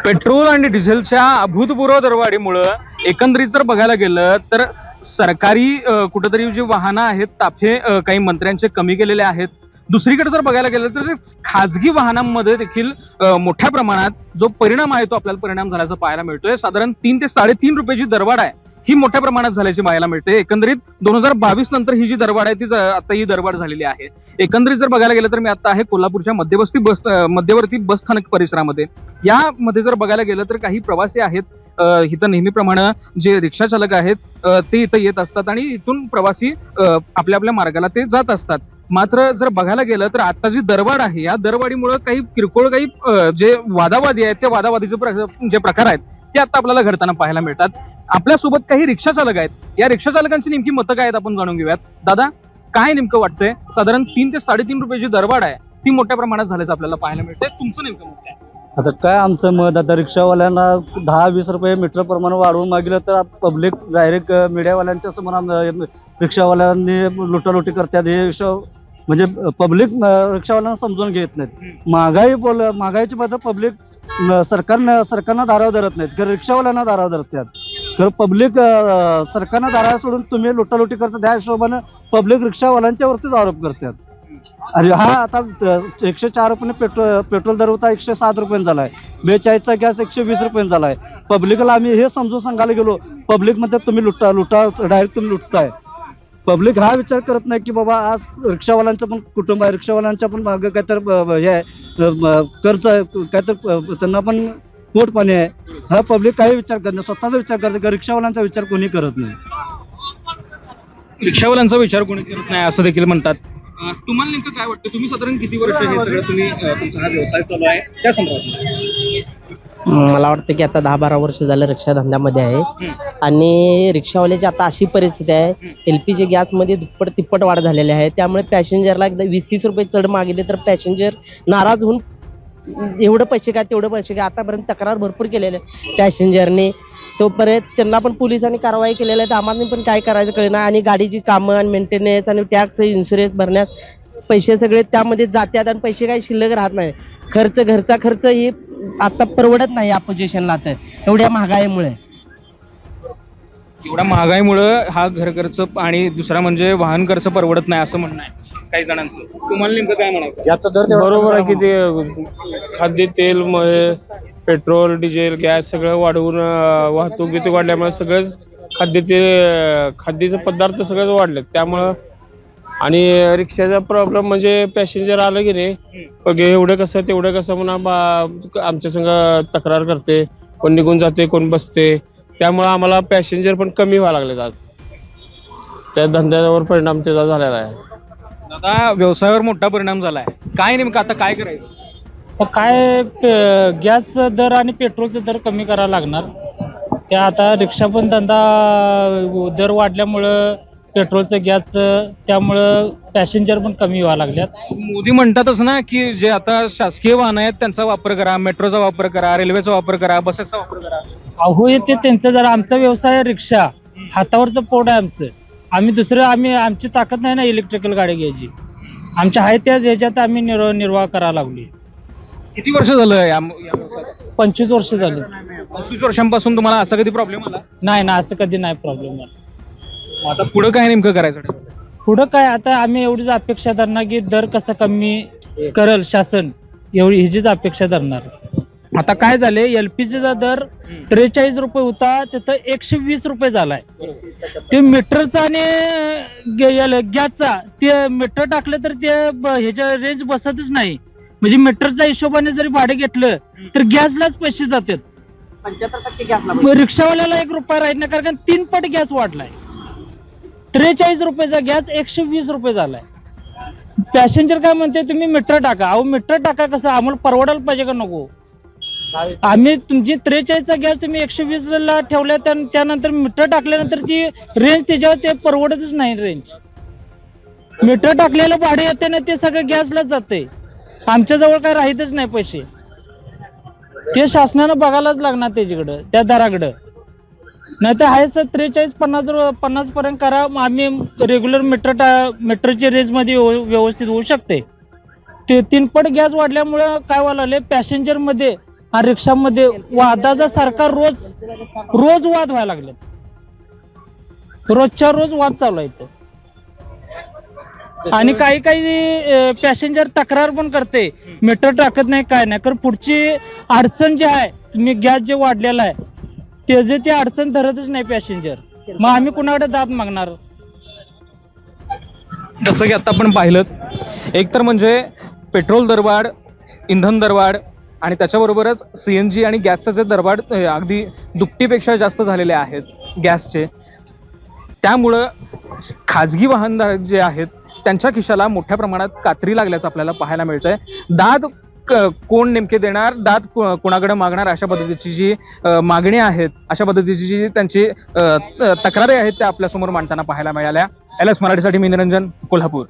Petrol आणि डिझेलच्या अभूतपूर्व दरवाढीमुळं एकंदरीत जर बघायला गेलं तर सरकारी कुठेतरी जी वाहनं आहेत ताफे काही मंत्र्यांचे कमी केलेले आहेत. दुसरीकडे जर बघायला गेलं तर खाजगी वाहनांमध्ये देखील मोठ्या प्रमाणात जो परिणाम आहे तो आपल्याला परिणाम झाल्याचं पाहायला मिळतोय. साधारण 3 ते 3.5 रुपयाची दरवाढ आहे ही मोठ्या प्रमाणात झाल्याची पाहायला मिळते. एकंदरीत 2022 नंतर ही जी दरवाढ आहे ती आता ही दरवाढ झालेली आहे. एकंदरीत जर बघायला गेलं तर मी आता आहे कोल्हापूरच्या मध्यवर्ती बस स्थानक परिसरामध्ये. यामध्ये जर बघायला गेलं तर काही प्रवासी आहेत इथं नेहमीप्रमाणे जे रिक्षा चालक आहेत ते इथं येत असतात आणि इथून प्रवासी आपल्या आपल्या मार्गाला ते जात असतात. मात्र जर बघायला गेलं तर आता जी दरवाढ आहे या दरवाढीमुळे काही किरकोळ काही जे वादावादी आहेत ते वादावादीचे जे प्रकार आहेत ते आता आपल्याला घडताना पाहायला मिळतात. आपल्यासोबत काही रिक्षा चालक आहेत. या रिक्षा चालकांची नेमकी मतं काय आहेत आपण जाणून घेऊयात. दादा, काय नेमकं वाटतंय? साधारण 3 ते 3.5 रुपयाची दरवाढ आहे ती मोठ्या प्रमाणात झाल्याचं आपल्याला पाहायला मिळतंय. तुमचं नेमकं मत काय? आता काय आमचं मत, आता रिक्षावाल्यांना 10-20 रुपये मीटर प्रमाणे वाढवून मागितलं तर पब्लिक डायरेक्ट मीडियावाल्यांच्या समोर रिक्षावाल्यांनी लुटालुटी करतात. हे विषय म्हणजे पब्लिक रिक्षावाल्यांना समजून घेत नाहीत. महागाईची बाजू पब्लिक सरकारनं दारावर धरत नाहीत, तर रिक्षावाल्यांना दारावर धरतात. तर पब्लिक सरकारनं दारावर सोडून तुम्ही लुटालुटी करता त्या हिशोबानं पब्लिक रिक्षावाल्यांच्या वरतीच आरोप करतात. अरे हा आता 104 रुपये पेट्रोल दर होता 107 रुपये झालाय. 42चा गॅस 120 रुपये झालाय. पब्लिकला आम्ही हे समजून सांगायला गेलो, पब्लिक मध्ये तुम्ही लुटा डायरेक्ट तुम्ही लुटताय. पब्लिक हा विचार करत नाही की बाबा आज रिक्षावाल्यांचं पण कुटुंब आहे, रिक्षावाल्यांच्या पण मागं काहीतरी हे आहे, कर्ज आहे, काहीतरी त्यांना पण पोट पाणी आहे. हा पब्लिक काही विचार करत नाही, स्वतःचा विचार करते. रिक्षावाल्यांचा विचार कोणी करत नाही. रिक्षावाल्यांचा विचार कोणी करत नाही असं देखील म्हणतात. तुम्हाला नेमकं काय वाटतं? तुम्ही साधारण किती वर्ष हे सगळं तुम्ही तुमचा हा व्यवसाय चालू आहे त्या संदर्भात? मला वाटतं की आता 10-12 वर्ष झालं रिक्षा धंद्यामध्ये आहे आणि रिक्षावाल्याची आता अशी परिस्थिती आहे, LPG गॅसमध्ये दुप्पट तिप्पट वाढ झालेली आहे. त्यामुळे पॅसेंजरला एकदा 20-30 रुपये चढ मागितले तर पॅसेंजर नाराज होऊन एवढं पैसे काय तेवढं पैसे काय आतापर्यंत तक्रार भरपूर केलेल्या आहे पॅसेंजरने. तोपर्यंत त्यांना पण पोलिसांनी कारवाई केलेली आहे. तर आम्हाला पण काय करायचं कळेना आणि गाडीची कामं आणि मेंटेनन्स आणि टॅक्स इन्शुरन्स भरण्यास पैसे सगळे त्यामध्ये जातात आणि पैसे काही शिल्लक राहत नाही. घरचा खर्च ही आता परवडत नाही या पोझिशनला तर एवढ्या महागाईमुळे. एवढ्या महागाईमुळं हा घर खर्च आणि दुसरा म्हणजे वाहन खर्च परवडत नाही असं म्हणणं आहे काही जणांचं. तुम्हाला नेमकं काय म्हणायचं? याचा दर बरोबर आहे की ते खाद्य तेल पेट्रोल डिझेल गॅस सगळं वाढवून वाहतुकीत वाढल्यामुळे सगळंच खाद्याचे पदार्थ सगळंच वाढलेत. त्यामुळं आणि रिक्षाचा प्रॉब्लेम म्हणजे पॅसेंजर आलं की नाही मग एवढं कसं तेवढं कसं म्हणून आमच्या संग तक्रार करते, कोण निघून जाते कोण बसते. त्यामुळं आम्हाला पॅसेंजर पण कमी व्हायला लागलेत. आज त्या धंद्यावर परिणाम त्याचा झालेला आहे. दादा, व्यवसायावर मोठा परिणाम झालाय. काय नेमकं आता काय करायचं? तर काय गॅस दर आणि पेट्रोलचे दर कमी करायला लागणार. त्या आता रिक्षा पण धंदा दर वाढल्यामुळं पेट्रोलचं गॅसचं त्यामुळं पॅसेंजर पण कमी व्हायला लागल्यात. मोदी म्हणतातच ना की जे आता शासकीय वाहन आहेत त्यांचा वापर करा, मेट्रोचा वापर करा, रेल्वेचा वापर करा, बसेसचा वापर करा. अहो ते त्यांचं जरा आमचा व्यवसाय आहे रिक्षा, हातावरचं पोट आहे आमचं. आमची ताकद नाही ना इलेक्ट्रिकल गाडी घ्यायची. आमच्या आहे त्याच ह्याच्यात आम्ही निर्वाह करायला लागली. किती वर्ष झालं या व्यवसायात? 25 वर्ष झाली. 25 वर्षांपासून तुम्हाला असा कधी प्रॉब्लेम आला? नाही ना, असं कधी नाही प्रॉब्लेम आला. आता पुढे काय नेमकं करायचं? पुढं काय आता आम्ही एवढीच अपेक्षा धरणार की दर कसा कमी करल शासन, एवढी ह्याचीच अपेक्षा धरणार. आता काय झाले, LPGचा दर 43 रुपये होता तिथं 120 रुपये झालाय. ते मीटरचा आणि गॅसचा ते मीटर टाकलं तर ते ह्याच्या रेंज बसतच नाही. म्हणजे मीटरच्या हिशोबाने जरी भाडे घेतलं तर गॅसलाच पैसे जातात. 75% गॅसला रिक्षावाल्याला 1 रुपया राहत नाही, कारण 3 पट गॅस वाढलाय. 43 रुपयाचा गॅस 120 रुपये झालाय. पॅसेंजर काय म्हणते, तुम्ही मीटर टाका. अहो मीटर टाका कसं, आम्हाला परवडायला पाहिजे का नको? आम्ही तुमची 43चा गॅस तुम्ही 120 ला ठेवल्या, त्यानंतर मीटर टाकल्यानंतर ती रेंज त्याच्यावर ते परवडतच नाही. रेंज मीटर टाकलेलं भाडे येते ना ते सगळं गॅसलाच जाते. आमच्या जवळ काय राहीतच नाही पैसे. ते शासनानं बघायलाच लागणार त्याच्याकडं, त्या दराकडं. नाही तर आहे सर 43-50 पर्यंत करा. आम्ही रेग्युलर मीटरच्या रेंजमध्ये व्यवस्थित होऊ शकते. ते 3 पट गॅस वाढल्यामुळं काय व्हायला लागले, पॅसेंजरमध्ये आणि रिक्षामध्ये वादाचा सारखा रोज वाद व्हायला लागलेत. रोजच्या रोज वाद चालू आहे इथं. आणि काही पॅसेंजर तक्रार पण करते, मीटर टाकत नाही काय नाही, कारण पुढची अडचण जी आहे, तुम्ही गॅस जे वाढलेला आहे त्याचे ते अडचण धरतच नाही पॅसेंजर. मग आम्ही कुणाकडे दाद मागणार? जसं की आता आपण पाहिलं, एक तर म्हणजे पेट्रोल दरवाढ, इंधन दरवाढ आणि त्याच्याबरोबरच CNG आणि गॅसचे जे दरवाढ अगदी दुपटीपेक्षा जास्त झालेले आहेत गॅसचे. त्यामुळं खाजगी वाहनधारक जे आहेत त्यांच्या खिशाला मोठ्या प्रमाणात कात्री लागल्याचं आपल्याला पाहायला मिळतंय. दाद कोण नेमके देणार, दाद कोणाकडे मागणार, अशा पद्धतीची जी मागणी आहेत, अशा पद्धतीची जी त्यांची तक्रारी आहेत त्या आपल्यासमोर मांडताना पाहायला मिळाल्या. LS मराठीसाठी मी निरंजन, कोल्हापूर.